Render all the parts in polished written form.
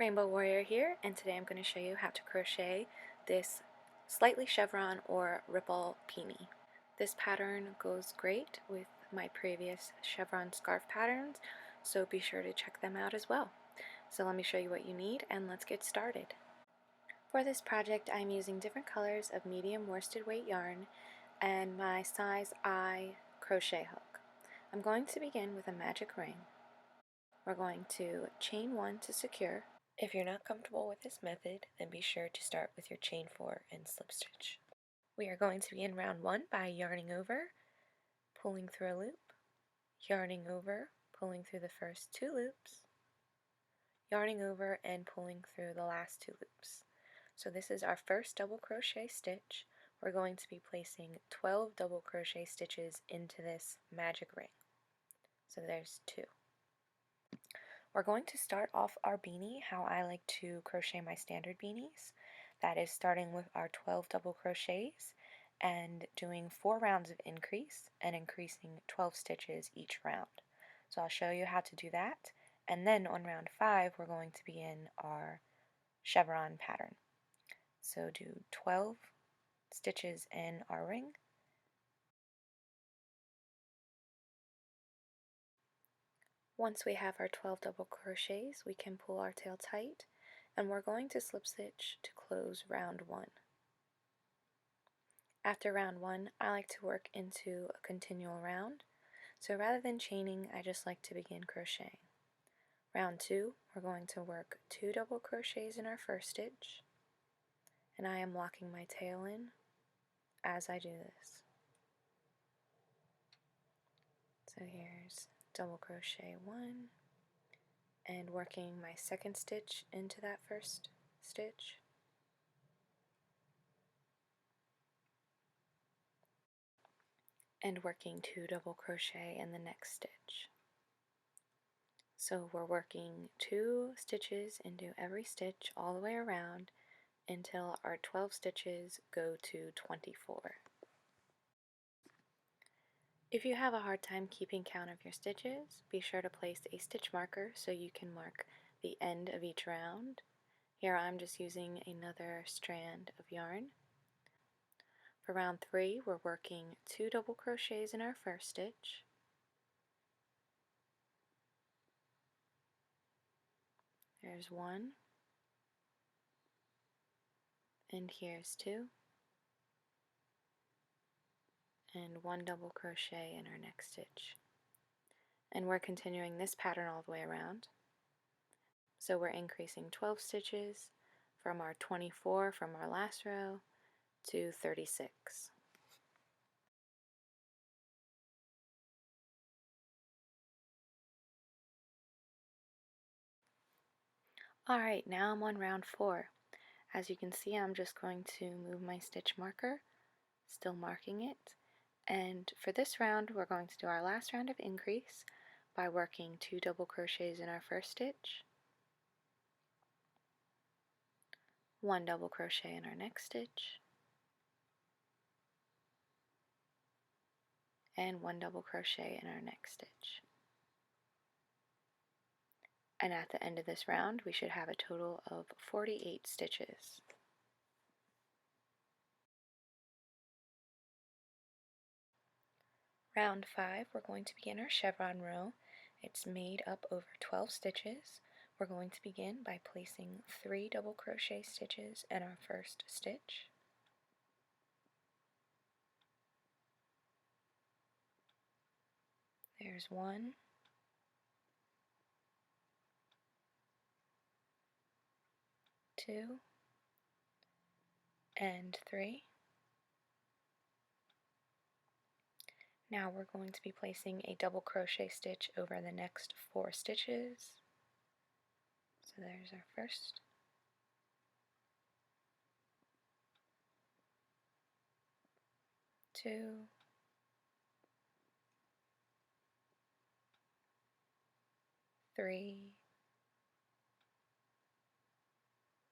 Rainbow Warrior here, and today I'm going to show you how to crochet this slightly chevron or ripple beanie. This pattern goes great with my previous chevron scarf patterns, so be sure to check them out as well. So let me show you what you need and let's get started. For this project I'm using different colors of medium worsted weight yarn and my size I crochet hook. I'm going to begin with a magic ring. We're going to chain 1 to secure. If you're not comfortable with this method, then be sure to start with your chain 4 and slip stitch. We are going to begin round 1 by yarning over, pulling through a loop, yarning over, pulling through the first 2 loops, yarning over and pulling through the last 2 loops. So this is our first double crochet stitch. We're going to be placing 12 double crochet stitches into this magic ring. So there's 2. We're going to start off our beanie how I like to crochet my standard beanies. That is starting with our 12 double crochets and doing 4 rounds of increase and increasing 12 stitches each round. So I'll show you how to do that, and then on round 5 we're going to begin our chevron pattern. So do 12 stitches in our ring. Once we have our 12 double crochets, we can pull our tail tight, and we're going to slip stitch to close round 1. After round 1, I like to work into a continual round, so rather than chaining, I just like to begin crocheting. Round 2, we're going to work 2 double crochets in our first stitch, and I am locking my tail in as I do this. So here's double crochet 1, and working my second stitch into that first stitch, and working 2 double crochet in the next stitch. So we're working 2 stitches into every stitch all the way around until our 12 stitches go to 24. If you have a hard time keeping count of your stitches, be sure to place a stitch marker so you can mark the end of each round. Here I'm just using another strand of yarn. For round 3, we're working 2 double crochets in our first stitch, there's 1, and here's 2, and 1 double crochet in our next stitch. And we're continuing this pattern all the way around. So we're increasing 12 stitches from our 24 from our last row to 36. Alright, now I'm on round 4. As you can see, I'm just going to move my stitch marker, still marking it. And for this round, we're going to do our last round of increase by working 2 double crochets in our first stitch, 1 double crochet in our next stitch, and 1 double crochet in our next stitch. And at the end of this round, we should have a total of 48 stitches. Round 5, we're going to begin our chevron row. It's made up over 12 stitches. We're going to begin by placing 3 double crochet stitches in our first stitch. There's 1, 2, and 3. Now we're going to be placing a double crochet stitch over the next 4 stitches. So there's our first, 2, 3,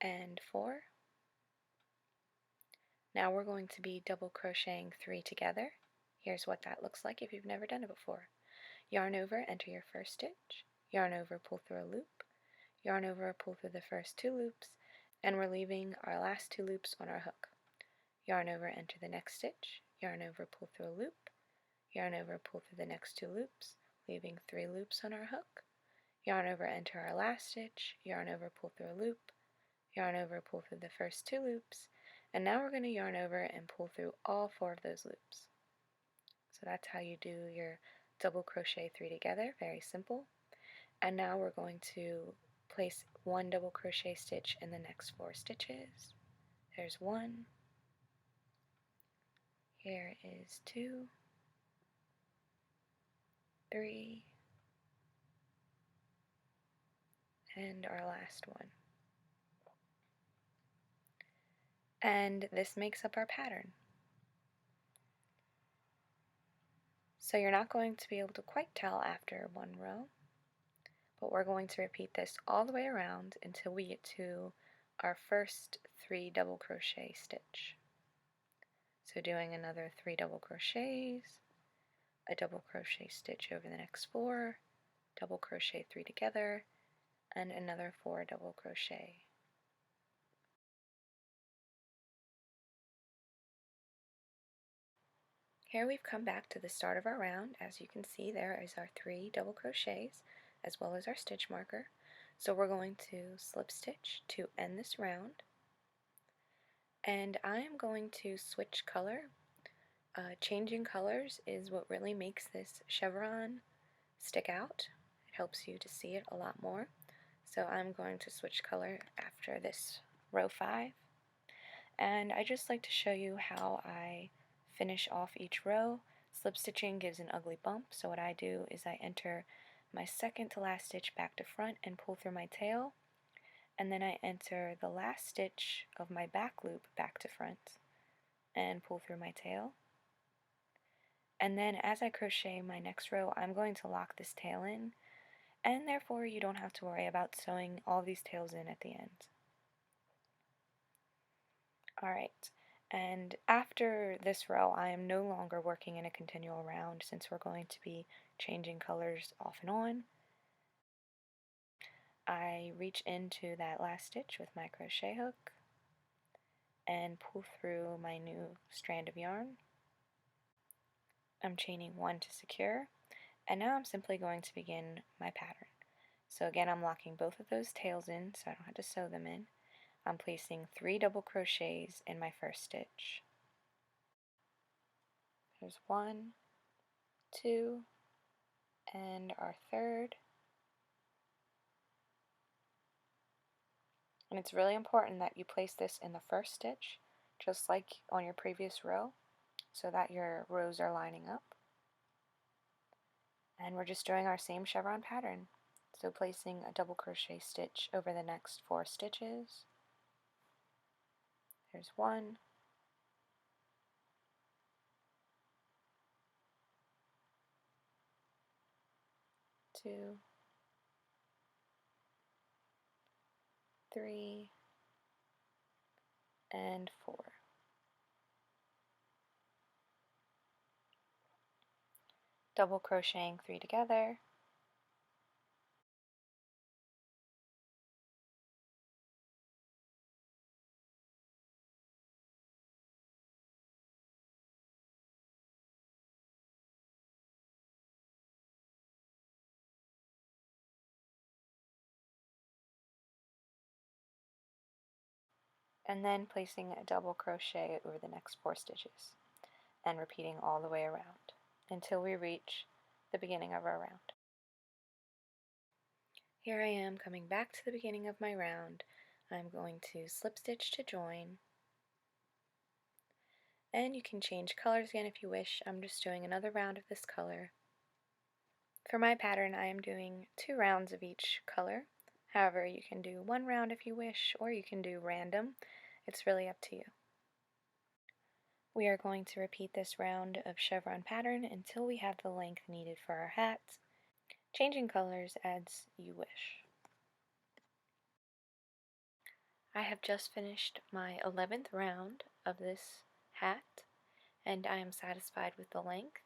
and 4. Now we're going to be double crocheting 3 together. Here's what that looks like if you've never done it before. Yarn over, enter your first stitch, yarn over, pull through a loop, yarn over, pull through the first 2 loops, and we're leaving our last 2 loops on our hook. Yarn over, enter the next stitch, yarn over, pull through a loop, yarn over, pull through the next 2 loops, leaving 3 loops on our hook, yarn over, enter our last stitch, yarn over, pull through a loop, yarn over, pull through the first 2 loops, and now we're going to yarn over and pull through all 4 of those loops. So that's how you do your double crochet 3 together, very simple. And now we're going to place 1 double crochet stitch in the next 4 stitches. There's 1, here is 2, 3, and our last one. And this makes up our pattern. So you're not going to be able to quite tell after 1 row, but we're going to repeat this all the way around until we get to our first 3 double crochet stitch. So doing another 3 double crochets, a double crochet stitch over the next 4, double crochet 3 together, and another 4 double crochet. Here we've come back to the start of our round. As you can see, there is our 3 double crochets as well as our stitch marker. So we're going to slip stitch to end this round, and I am going to switch color. Changing colors is what really makes this chevron stick out. It helps you to see it a lot more. So I'm going to switch color after this row 5, and I just like to show you how I finish off each row. Slip stitching gives an ugly bump, so what I do is I enter my second to last stitch back to front and pull through my tail, and then I enter the last stitch of my back loop back to front and pull through my tail. And then as I crochet my next row, I'm going to lock this tail in, and therefore you don't have to worry about sewing all these tails in at the end. Alright, and after this row I am no longer working in a continual round since we're going to be changing colors off and on. I reach into that last stitch with my crochet hook and pull through my new strand of yarn. I'm chaining 1 to secure, and now I'm simply going to begin my pattern. So again, I'm locking both of those tails in so I don't have to sew them in. I'm placing 3 double crochets in my first stitch. There's 1, 2, and our third. And it's really important that you place this in the first stitch, just like on your previous row, so that your rows are lining up. And we're just doing our same chevron pattern. So placing a double crochet stitch over the next 4 stitches. There's 1, 2, 3, and 4. Double crocheting 3 together, and then placing a double crochet over the next 4 stitches, and repeating all the way around until we reach the beginning of our round. Here I am coming back to the beginning of my round. I'm going to slip stitch to join, and you can change colors again if you wish. I'm just doing another round of this color. For my pattern, I am doing 2 rounds of each color. However, you can do 1 round if you wish, or you can do random. It's really up to you. We are going to repeat this round of chevron pattern until we have the length needed for our hat, changing colors as you wish. I have just finished my 11th round of this hat, and I am satisfied with the length.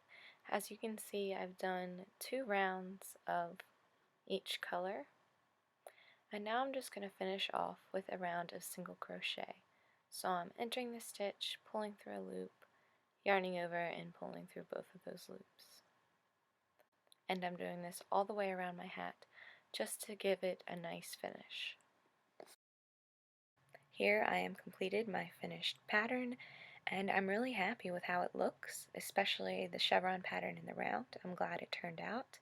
As you can see, I've done 2 rounds of each color. And now I'm just going to finish off with a round of single crochet. So I'm entering the stitch, pulling through a loop, yarning over and pulling through both of those loops. And I'm doing this all the way around my hat just to give it a nice finish. Here I am completed my finished pattern, and I'm really happy with how it looks, especially the chevron pattern in the round. I'm glad it turned out.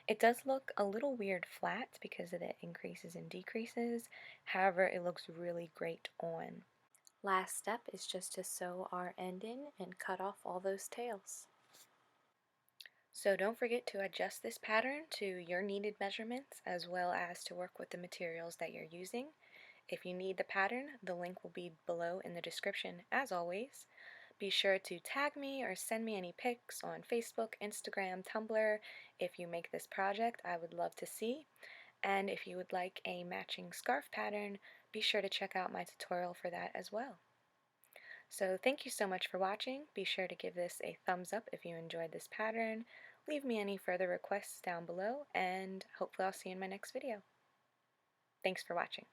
It does look a little weird flat because of the increases and decreases, however it looks really great on. Last step is just to sew our end in and cut off all those tails. So don't forget to adjust this pattern to your needed measurements as well as to work with the materials that you're using. If you need the pattern, the link will be below in the description as always. Be sure to tag me or send me any pics on Facebook, Instagram, Tumblr. If you make this project, I would love to see. And if you would like a matching scarf pattern, be sure to check out my tutorial for that as well. So thank you so much for watching. Be sure to give this a thumbs up if you enjoyed this pattern. Leave me any further requests down below, and hopefully I'll see you in my next video. Thanks for watching.